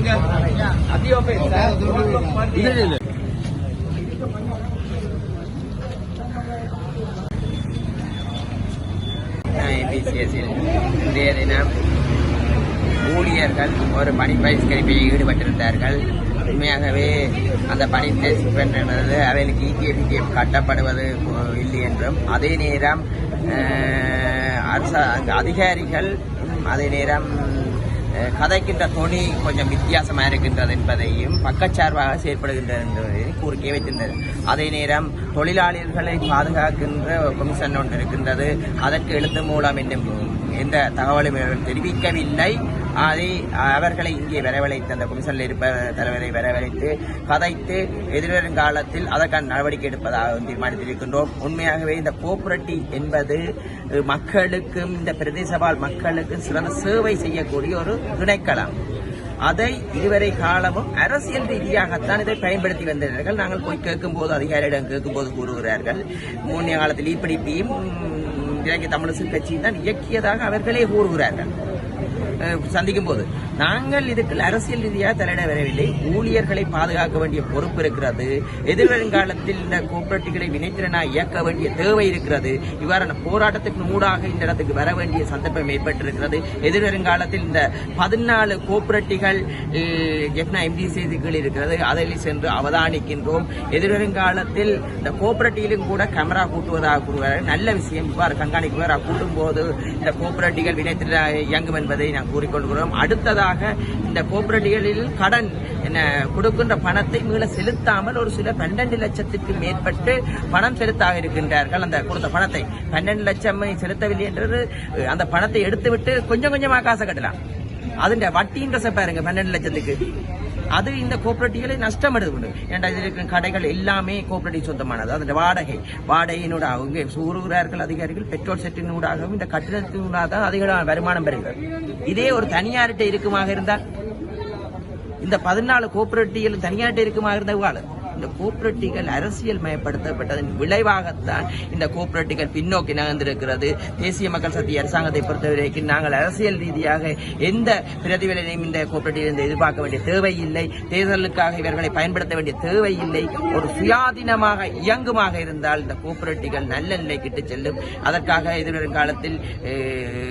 இன்றைய தினம் ஊழியர்கள் ஒரு பணி பகிஷ்கரிப்பில் ஈடுபட்டிருந்தார்கள். உண்மையாகவே அந்த பணி பகிஷ்கரிப்பு அவர்களுக்கு இடிஎஃப் கட்டப்படுவது இல்லை என்றும், அதே நேரம் அதிகாரிகள் அதே நேரம் கதைக்கின்ற தொனி கொஞ்சம் வித்தியாசமாக இருக்கின்றது என்பதையும் பக்கச்சார்பாக செயற்படுகின்றது என்பதையும் கூறிக்கே வைத்திருந்தது. அதே நேரம் தொழிலாளர்களை பாதுகாக்கின்ற கமிஷன் ஒன்று இருக்கின்றது. அதற்கு எழுத்து மூலம் எந்த தகவலும் தெரிவிக்கவில்லை. அதை அவர்களை இங்கே வரவழைத்து அந்த கமிஷனில் இருப்ப தலைவரை வரவழைத்து கதைத்து எதிர்வரும் காலத்தில் அதற்கான நடவடிக்கை எடுப்பதாக தீர்மானித்திருக்கின்றோம். உண்மையாகவே இந்த கோஆபரேட்டிவ் என்பது மக்களுக்கும் இந்த பிரதேச வாழ் மக்களுக்கும் சிறந்த சேவை செய்யக்கூடிய ஒரு துணைக்களம். அதை இதுவரை காலமும் அரசியல் ரீதியாகத்தான் இதை பயன்படுத்தி வந்தார்கள். நாங்கள் போய் கேட்கும்போது அதிகாரியிடம் கேட்கும்போது கூறுகிறார்கள், முன்னைய காலத்தில் இப்பிடிப்பியும் தமிழரசு கட்சியும் தான் இயக்கியதாக அவர்களே கூறுகிறார்கள். சந்திக்கும் போது நாங்கள் இதுக்கு அரசியல் ரீதியாக தலையிட வரவில்லை. ஊழியர்களை பாதுகாக்க வேண்டிய பொறுப்பு இருக்கிறது. எதிர்வருங்காலத்தில் இந்த கோஆபரேட்டிவ்களை வினைத்திறனாக இயக்க வேண்டிய தேவை இருக்கிறது. இவ்வாறான போராட்டத்துக்கு ஊடாக இந்த இடத்துக்கு வர வேண்டிய சந்தர்ப்பம் ஏற்பட்டிருக்கிறது. எதிர்வருங்காலத்தில் இந்த 14 கோஆபரேட்டிவ்கள் எம்டி செய்திகள் இருக்கிறது. அதில் சென்று அவதானிக்கின்றோம். எதிர்வருங்காலத்தில் இந்த கோஆபரேட்டிவிலும் கூட கேமரா கூட்டுவதாக கூறுவார்கள். நல்ல விஷயம். இவ்வாறு கண்காணிப்புவதாக கூட்டும் போது இந்த கோஆபரேட்டிவ்கள் வினைத்திறனாக இயங்கும் என்பதை நாங்கள் கூறிக்கொள்கிறோம். அடுத்ததாக இந்த கோஆபரேட்டிவ்களில் கடன் கொடுக்கின்ற பணத்தை மீள செலுத்தாமல் ஒரு சில 12 லட்சத்துக்கு மேற்பட்டு பணம் செலுத்தாக இருக்கின்றார்கள். அந்த கொடுத்த பணத்தை 12 லட்சம் செலுத்தவில்லை என்றது அந்த பணத்தை எடுத்துவிட்டு கொஞ்சம் கொஞ்சமாக காசை கட்டலாம். அதுண்ட வட்டின்ற பாருங்க 12 லட்சத்துக்கு. அது இந்த கோஆபரேட்டிவ்களை நஷ்டம் எடுத்து. ஏன்னா இதில் இருக்கிற கடைகள் எல்லாமே கோஆபரேட்டிவ் சொந்தமானது. அந்த வாடகையினூட அவங்க கூறுகிறார்கள் அதிகாரிகள், பெட்ரோல் செட்டினூடாகவும் இந்த கட்டிடத்தினூடாக தான் அதிக வருமானம் பெறுகிறது. இதே ஒரு தனியார்கிட்ட இருக்குமாக இருந்தால், இந்த 14 கோஆபரேட்டிவ்கள் தனியார்கிட்ட இருக்குமாக இருந்தால், இந்த கோஆபரேட்டிவ்கள் அரசியல் மயப்படுத்தப்பட்டதன் விளைவாகத்தான் இந்த கோஆபரேட்டிவ்கள் பின்னோக்கி நகர்ந்திருக்கிறது. தேசிய மக்கள் சக்தி அரசாங்கத்தை பொறுத்தவரைக்கும் நாங்கள் அரசியல் ரீதியாக எந்த பிரதிபலனையும் இந்த கோஆபரேட்டிவ் எதிர்பார்க்க வேண்டிய தேவையில்லை. தேர்தலுக்காக இவர்களை பயன்படுத்த வேண்டிய தேவையில்லை. ஒரு சுயாதீனமாக இயங்குமாக இருந்தால் இந்த கோஆபரேட்டிவ்கள் நல்ல நிலைக்கிட்டு செல்லும். அதற்காக எதிர்வரும் காலத்தில்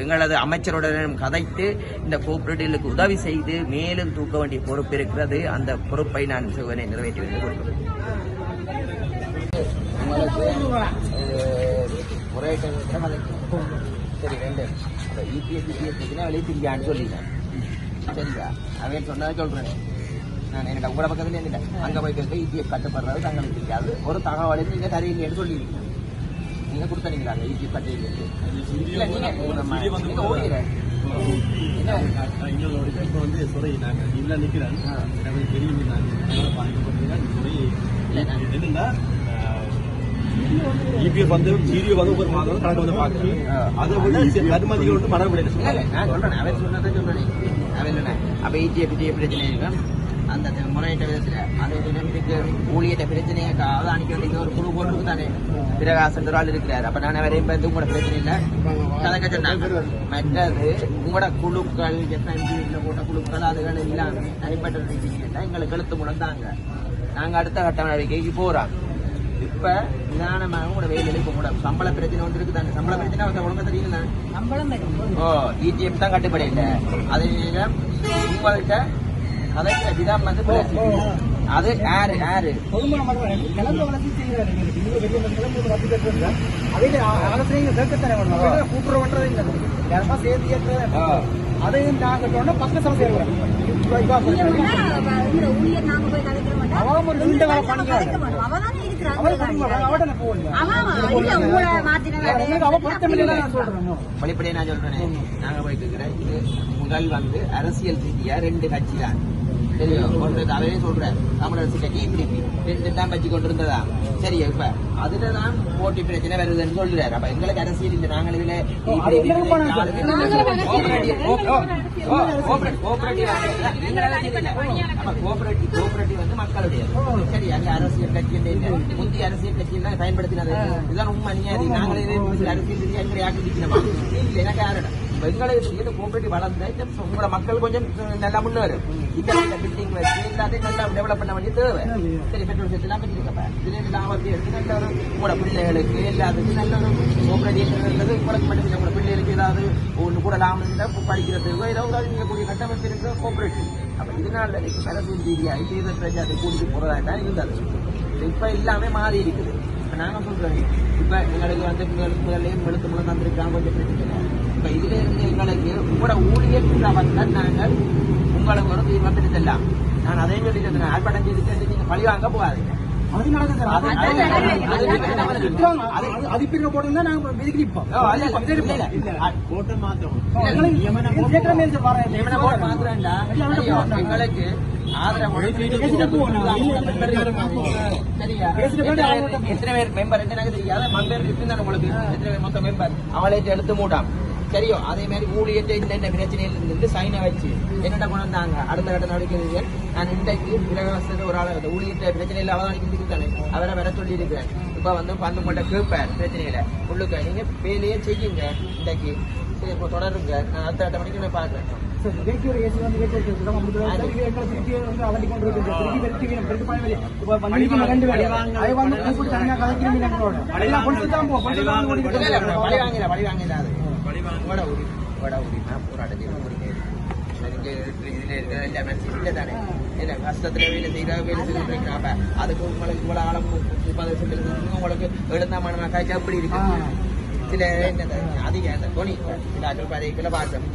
எங்களது அமைச்சருடன் கதைத்து இந்த கோஆபரேட்டிவ்களுக்கு உதவி செய்து மேலும் தூக்க வேண்டிய பொறுப்பு இருக்கிறது. அந்த பொறுப்பை நான் சிவனை நிறைவேற்றி வருகிறேன். சரி, ரெண்டு வெளியே சொல்லிட்டேன். சரிங்களா? அவன் சொன்னதை சொல்றேன். நான் என்னோட உங்களோட பக்கத்துல இருந்துட்டேன். அங்க போய் கேட்க இபிஎஃப் கட்டப்படுறது தங்களுக்கு தெரியாது. ஒரு தகவலை நீங்க தரீங்கன்னு சொல்லிருக்கீங்க. நீங்க கொடுத்தீங்களா இபிஎஃப் கட்டிட்டு? இல்ல, நீங்க ஓடுகிறேன் இபிஎஃப் வந்து சீரியோ வந்து ஒரு மாதம் கணக்கு வந்து பார்த்து அதை விட கருமதிகள் வந்து மரபு நான் சொல்றேன். அவன் சொன்னதை சொல்றேன். அவன் அப்ப இபிஎஃப் பிரச்சனை இருக்கும். அந்த முறையிட்ட விதத்துல அது இதுக்கு ஊழியட்ட பிரச்சனையை அவதானிக்க வேண்டிய ஒரு குழு போட்டு தானே பிரகாசன் ஒரு ஆள் இருக்கிறார். அப்ப நான் வரையும் பார்த்து உங்களோட பிரச்சனை இல்லை கதைக்க சொன்னாங்க. மற்றது உங்களோட குழுக்கள் எஃப்எம்பியில் போட்ட குழுக்கள் அதுகள் எல்லாமே தனிப்பட்ட ரீதியில் எங்களுக்கு எழுத்து மூலம் தாங்க. நாங்க அடுத்த கட்ட நடவடிக்கைக்கு போறோம். இப்ப நிதானமாக உங்களோட வேலையில இப்ப கூட சம்பள பிரச்சனை வந்து இருக்கு தானே. சம்பள பிரச்சனை அவங்க ஒழுங்கா தெரியல. இடிஎஃப் தான் கட்டுப்படி இல்லை. அதே நேரம் உங்கள்கிட்ட கதைக்கிற விதம் வந்து அது யாரு கிளம்பு வளர்ச்சி செய்கிறாரு. கூட்டுறவுன்றது இல்லை, சேர்த்து அதையும் நாங்க பக்க சம சேர்க்கிறோம். வெளிப்படையா நான் சொல்றேன். நாங்க போய் கேட்கிறேன். இது முதல் வந்து அரசியல் ரீதியா 2 கட்சி தான் தெரியும். அவரே சொல்றேன் தமிழரசு கட்சி இப்படி 2 தான் வச்சு கொண்டு இருந்ததா. சரி, இப்ப அதுலதான் போட்டி பிரச்சனை வருதுன்னு சொல்றாரு. அப்ப எங்களுக்கு அரசியல் இல்லை. நாங்கள் இதுல கோஆபரேட்டிவ் வந்து மக்களுடைய சரி. அங்க அரசியல் கட்சி முந்தைய அரசியல் கட்சியை பயன்படுத்தினது இதுதான் உண்மை. நாங்களே அரசியல் ரீதியாக எங்களை ஆக்கிக்கணுமா? இல்லை, எனக்கு யாரிடம் எங்களுக்கு கோஆபரேட்டிவ் வளர்ந்த உங்களோட மக்கள் கொஞ்சம் நல்லா முன்னேறும். இந்த பில்டிங் வச்சு எல்லாத்தையும் நல்லா டெவலப் பண்ண வேண்டிய தேவை. சரி, பெட்ரோல் சேர்த்து எல்லாம் வச்சிருக்கப்ப இதுல லாபத்தை எடுத்து நல்ல ஒரு உங்களோட பிள்ளைகளுக்கு எல்லாத்துக்கும் நல்ல ஒரு கோஆபரேட்டிவ் உங்களுக்கு மட்டும் உங்களோட பிள்ளைகளுக்கு ஏதாவது ஒன்று கூட லாபம் படிக்கிறதுக்கு ஏதாவது நீங்க கூடிய கட்டமைப்பு இருக்கிற கோஆபரேட்டிவ். அப்ப இதனால அரசு ரீதியாக செய்த பிரச்சாரத்தை கூட்டிட்டு போறதா தான் இருந்தது. இப்ப எல்லாமே மாறி இருக்குது. இப்ப நாங்க சொல்றோம், இப்ப எங்களுக்கு வந்து முதல்லையும் வெளுத்து முழு தந்திருக்காங்க, கொஞ்சம் பிரச்சனை. இப்ப இதுல இருந்து எங்களுக்கு உங்களோட ஊழியர் வந்தால் நாங்கள் உங்களுக்கு ஒரு தீர்வு பிடித்தலாம். நான் அதையும் சொல்லிட்டு ஆர்ப்பாட்டம் செய்துட்டு நீங்க பழி வாங்க போகாதீங்க. அது நடக்குது சார். அது பின்ன போட்டு நாங்க இதுக்கு நிற்போம். எங்களுக்கு எத்தனை பேர் மெம்பர் எனக்கு தெரியாது. மெம்பர் இருக்குன்னு உங்களுக்கு எத்தனை பேர் மொத்த மெம்பர் அவளை எடுத்து மூட்டாம். சரியோ, அதே மாதிரி ஊழியத்தை இந்த பிரச்சனையில இருந்து சைனை வச்சு என்னென்ன கொண்டு வந்தாங்க அடுத்த கட்ட நடக்கிறது. நான் இன்றைக்கு இலவசத்தை ஒரு ஆள் ஊழியத்தை பிரச்சனையில் அவதானிக்கிறதுக்கு அவரை வர சொல்லி இருக்கிறேன். இப்ப வந்து பந்து கொண்ட கேட்பேன் பிரச்சனையில உள்ளுக்க நீங்க வேலையே செய்யுங்க. இன்றைக்கு சரி, இப்போ தொடருங்க. நான் அடுத்த 8 மணிக்கு நான் பாக்குறேன். கஷ்டத்துல வேலை செய்யற வேலை செய்யறாங்க. அதுக்கு உங்களுக்கு இவ்வளவு ஆழம் உங்களுக்கு எழுந்தா மனமாக்காய்ச்சி அப்படி இருக்கு. சில அதிகம் துணி பதைக்குள்ள பார்த்தேன்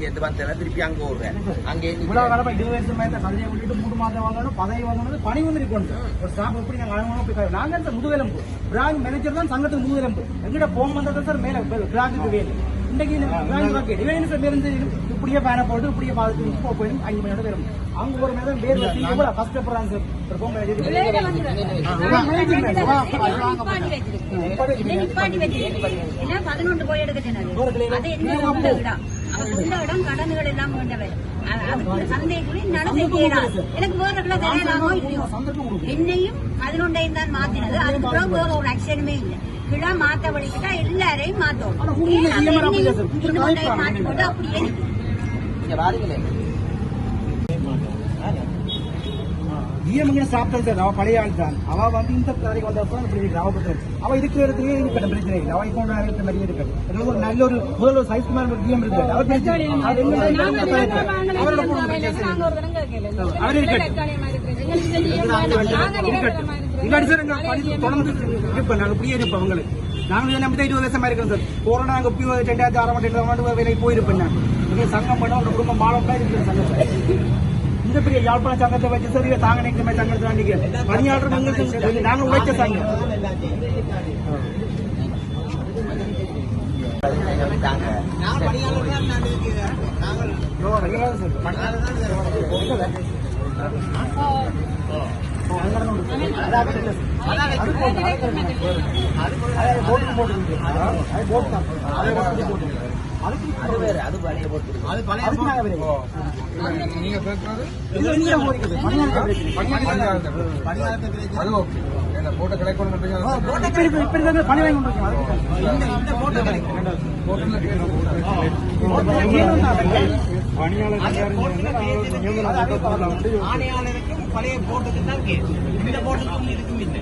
திருப்பி அங்க ஓடுறேன். அங்கே இவ்வளவு காலமா 20 வருஷம் கல்வியை விட்டுட்டு 3 மாதம் வாங்கணும், பதவி வாங்கணும், பணி வந்து இருக்கணும். ஒரு ஸ்டாஃப் எப்படி நாங்க அழகணும். நாங்க முதுகெலும்பு பிராஞ்ச் மேனேஜர் தான் சங்கத்துக்கு முதுகெலும்பு. எங்கிட்ட போன் வந்தது சார் மேல பிராஞ்சுக்கு வேலை. இன்னைக்கு இப்படியே பேனை போட்டு இப்படியே பார்த்து போயிடும் 5 மணியோட வரும். அங்க ஒரு மேடம் வேறு எவ்வளவு கஷ்டப்படுறாங்க சார். கடன்கள் எல்லாம் எனக்கு என்னையும் 11 தான் மாத்தினது. அதுக்கப்புறம் வேற ஒரு ஆக்ஷனுமே இல்லை. கிடா மாத்த வழிக்கிட்டா எல்லாரையும் மாத்தோம். மாத்தி போட்டு அப்படியே சாப்பிட்டது சார். அவ பழைய ஆள் தான். அவ வந்து இந்த கதைக்கு வந்தப்ப அவ இருக்கிற இடத்துலயே இருக்கட்டும், பிரச்சனை இல்லை. அவ இப்போ நிறைய இருக்கு. ஒரு நல்ல ஒரு முதல் ஒரு சைஸ் மாதிரி ஒரு டிஎம் இருக்கு. நாங்க 20 வருஷமா இருக்கோம் சார். கொரோனா 2006 வேலைக்கு போயிருப்பேன். நான் சங்கம் பண்ண ஒரு குடும்பம் மாலம் தான் இருக்கிற சங்கத்தை இந்த பெரிய யாழ்ப்பாண சங்கத்தை வச்சு சரி தாங்க நிற்கிற மாதிரி சங்கத்தை வாங்கிக்க பணியாளர் நாங்க உழைச்ச சங்கம். பழைய போட்டுக்கு தான் இந்த போட்டுக்கும் இதுக்கும் இல்லை.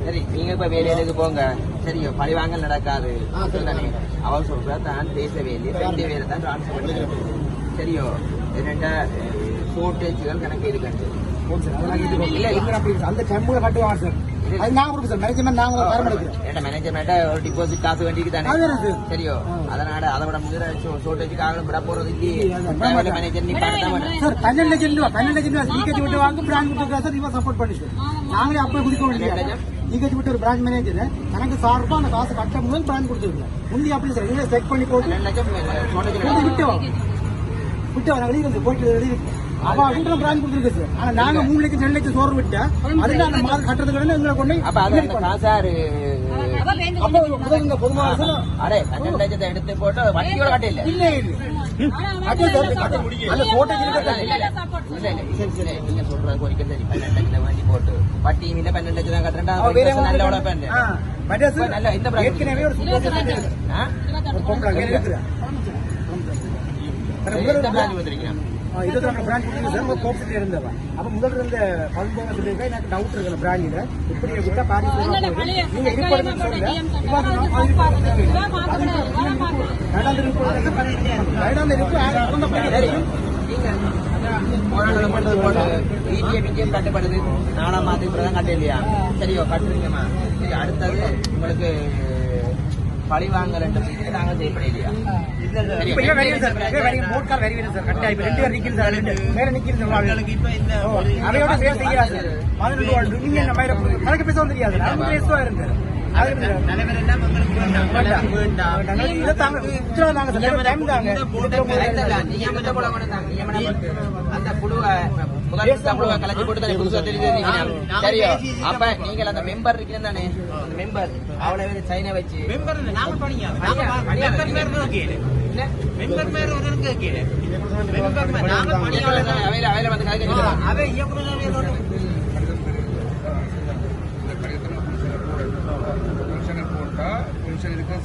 சரி, நீங்க இப்ப வேலையிலுக்கு போங்க. சரியோ, பழிவாங்கல் நடக்காது. அவள் சொல்ற தான் பேச வேண்டிய 2 பேரை தான் டிரான்ஸ்பர் பண்ணி. சரியோ, என்னென்ன ஷோர்டேஜ்கள் கணக்கு இருக்கு. அந்த செம்புல கட்டுவாங்க சார். மேனேஜ்மெண்ட் ஒரு டிபாசிட் காசு வேண்டிக்கு தானே. சரியோ, அதனால அதை விட முதல்ல ஷோர்டேஜுக்காக விட போறது இல்லையே. மேனேஜர் நீ சார் 12 லட்சம் ரூபா 12 லட்சம் ரூபா சீக்கிரம் விட்டு வாங்க பிராண்ட் கொடுத்துருக்கா சார். இவன் சப்போர்ட் பண்ணி சார். நாங்களே அப்ப குடிக்க முடியல. நீங்க விட்டு ஒரு பிரான்ச் மேனேஜர் எனக்கு சார்பா அந்த காசு கட்ட முதல் பிராண்ட் கொடுத்துருக்கோம். முந்தி அப்படி சார் இவங்க செக் பண்ணி போட்டு விட்டு வர வெளியே போயிட்டு வெளியே அவ வீட்டுல பிராண்ட் கொடுத்துருக்கு சார். ஆனா நாங்க 3 லட்சம் 2 லட்சம் சோறு விட்டா அதுல அந்த மாத கட்டுறதுக்கு எங்களை கொண்டு பொதுவாக 12 லட்சத்தை எடுத்து போட்டு வட்டியோட கட்ட இல்ல. அது அந்த போட்டோ இருக்கு நீங்க சொல்றது கோரிக்கை சரி 12 வாங்கி போட்டு பட்டியும் இல்ல 12 தான் கட்டுறா நல்ல உழைப்பேன் நல்ல இந்த ஏற்கனவே ஒரு இது பிராண்ட் கோப்ஸ் இருந்தவா அப்ப முதல்ல இருந்த 19 சொல்லிருக்கா எனக்கு டவுட் இருக்கு பிராண்டில இப்படி விட்டா பாரிஸ் நீங்க இருப்பது சொல்லுங்க கட்டுப்படுது 4 மாதத்துக்கு தான் கட்ட இல்லையா சரியோ கட்டுறீங்கம்மா அடுத்தது உங்களுக்கு பழி வாங்க 2 நாங்க செய்யப்பட இல்லையா அந்த புழுவை கலச்சி போட்டு சரியோ அப்ப நீங்கள் அந்த மெம்பர் இருக்கீங்க தானே அந்த மெம்பர் அவ்வளவு சைனை வச்சு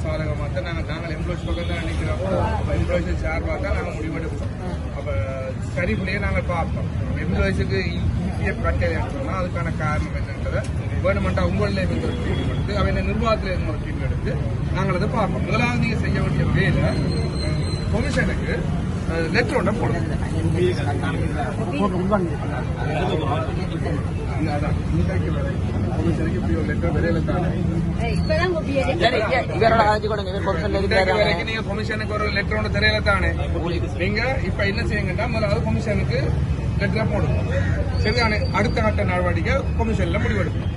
சாதகமாக தான் நாங்கள் எம்ப்ளாய்ஸ் பக்கம் தான் நினைக்கிறோம் எம்ப்ளாய்ஸ் சார்பாக தான் நாங்கள் முடிவெடுப்போம் அப்போ சரிபடியே நாங்கள் பார்ப்போம் எம்ப்ளாய்ஸுக்கு இபிஎஃப் கட்டலைன்னு சொன்னால் அதுக்கான காரணம் என்னன்றதை கவர்மெண்ட்டாக உங்களில் இருந்து ஒரு டீம் எடுத்து அவன் நிர்வாகத்தில் இருந்து ஒரு டீம் எடுத்து நாங்கள் அதை பார்ப்போம் முதலாவது நீங்கள் செய்ய வேண்டிய வேலை கமிஷனுக்கு லெட்டர் ஒன்றை போடணும் கமிஷனுக்கு இப்படி ஒரு லெட்டர் விரையில தானே நீங்க கமிஷனுக்கு ஒரு லெட்டர் ஒன்று தெரியல தானே நீங்க இப்ப என்ன செய்யுங்கன்னா முதலாவது கமிஷனுக்கு லெட்டரை போடணும் சரிதானே அடுத்த கட்ட நடவடிக்கை கமிஷன்ல முடிவெடுக்கணும்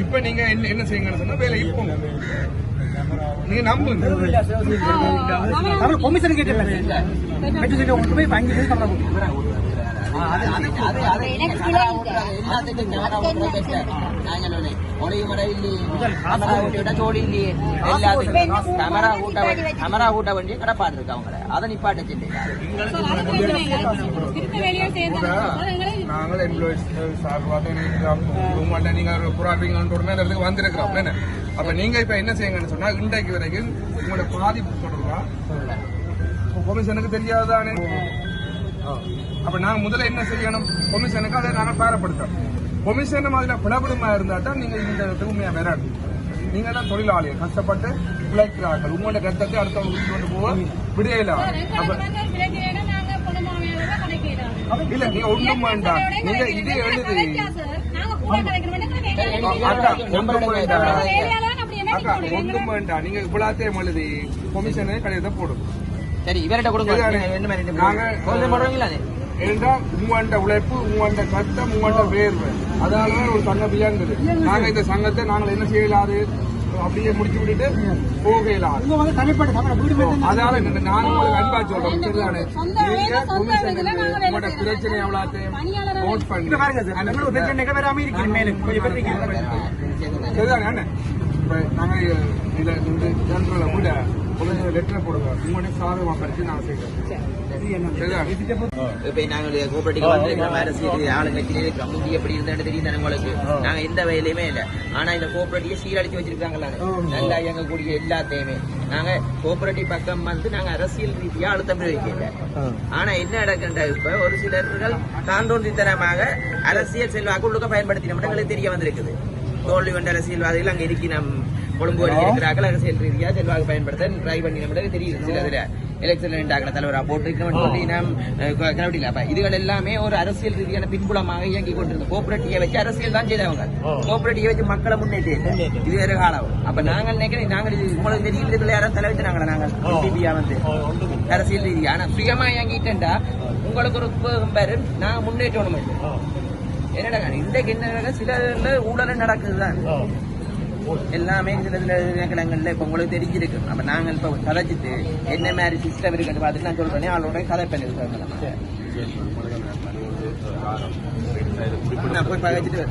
இப்ப நீங்க என்ன செய்யுங்கன்னு சொன்னா வேலைக்கு போங்க நீங்க நம்புங்க கமிஷன் கேட்டு போய் வாங்கி கேமரா கூட்ட வேண்டிய கடப்பாடு இருக்கு அவங்கள அதை நிப்பாட்ட நாங்கள் எம்ப்ளாயிஸ் சார்பாக நீங்க புறாப்பீங்க வந்திருக்கிறோம் என்ன அப்ப நீங்க இப்ப என்ன செய்யுங்கன்னு சொன்னா இன்றைக்கு வரைக்கும் உங்களோட பாதிப்பு தொடர்பா கமிஷனுக்கு தெரியாதுதானே அப்ப நாங்க முதல்ல என்ன செய்யணும் கமிஷனுக்கு அதை நாங்கள் பாரப்படுத்தோம் கமிஷன் அதுல பிளபடுமா இருந்தா தான் நீங்க இந்த தூய்மையா வராது நீங்க தான் தொழிலாளிகள் கஷ்டப்பட்டு பிழைக்கிறார்கள் உங்களோட கருத்தத்தை அடுத்தவங்க கொண்டு போக விடையில இல்ல நீங்க ஒண்ணும் வேண்டாம் நீங்க இது எழுது ஒன்றும் வேண்டாம் நீங்க இவ்வளோத்தையும் எழுதி கமிஷனு கடிதத்தை போடும் சரி இவர்கிட்ட கொடுங்க ஏன்னா உங்கண்ட உழைப்பு உங்கண்ட கஷ்டம் உங்கண்ட வேர்வை அதனாலதான் ஒரு சங்கம் இயங்குது நாங்க இந்த சங்கத்தை நாங்கள் என்ன செய்யலாது அப்படியே முடிச்சு விட்டுட்டு போகலாது அதனால நாங்க உங்களுக்கு அன்பா சொல்றோம் சரிதானே நீங்க கமிஷனுக்கு உங்களோட பிரச்சனை எவ்வளோத்தையும் நோட் பண்ணி சரிதானே அண்ணன் இப்ப நாங்க இதுல இந்த ஜெனரலை விட லெட்டரை போடுங்க உங்களுடைய சாதகமா படிச்சு நான் செய்யறேன் இப்ப நாங்க கோஆபரேட்டிவ் வந்து அரசியல் ஆளுங்களுக்கு கமிட்டி எப்படி இருந்தாலும் தெரியும் உங்களுக்கு நாங்க எந்த வகையிலுமே இல்ல ஆனா இந்த கோஆபரேட்டிவ் சீரழிச்சு வச்சிருக்காங்களா நல்லா இயங்கக்கூடிய எல்லாத்தையுமே நாங்க கோஆபரேட்டிவ் பக்கம் வந்து நாங்க அரசியல் ரீதியா அழுத்தம் வைக்கல ஆனா என்ன நடக்கின்ற இப்ப ஒரு சிலர்கள் தாண்டோன்றித்தனமாக அரசியல் செல்வாக்கு உள்ளுக்க பயன்படுத்தினோம் எங்களுக்கு தெரிய வந்திருக்குது தோல்வி கொண்ட அரசியல்வாதிகள் அங்க இருக்கி நம் கொழும்பு இருக்கிறார்கள் அரசியல் ரீதியா செல்வாக்கு பயன்படுத்த ட்ரை பண்ணி நம்மளுக்கு தெரியுது சில இதுல எலெக்ஷன் ரெண்டாக்கிற தலைவரா போட்டு அப்ப இதுகள் எல்லாமே ஒரு அரசியல் ரீதியான பின்புலமாக இயங்கி கொண்டிருந்தோம் கோஆபரேட்டிவ் வச்சு அரசியல் தான் செய்தவங்க கோஆபரேட்டிவ் வச்சு மக்களை முன்னேற்றி இது வேறு காலம் அப்ப நாங்கள் நினைக்கிறேன் நாங்கள் உங்களுக்கு தெரியும் இதுல யாரும் தலைவித்தாங்களா நாங்கள் பிபியா வந்து அரசியல் ரீதியா ஆனா சுயமா இயங்கிட்டா உங்களுக்கு ஒரு பேரு நாங்க முன்னேற்றணும் என்னடா இன்றைக்கு என்ன சில ஊழல் நடக்குதுதான் எல்லாமே சில கிழங்கள்ல இப்ப உங்களுக்கு தெரிஞ்சிருக்கு அப்ப நாங்க இப்ப கதைச்சிட்டு என்ன மாதிரி சிஸ்டம் இருக்குன்னு பார்த்துட்டு நான் சொல்றேன் அவளோட கதை பண்ணிருக்காங்க போய் பகச்சிட்டு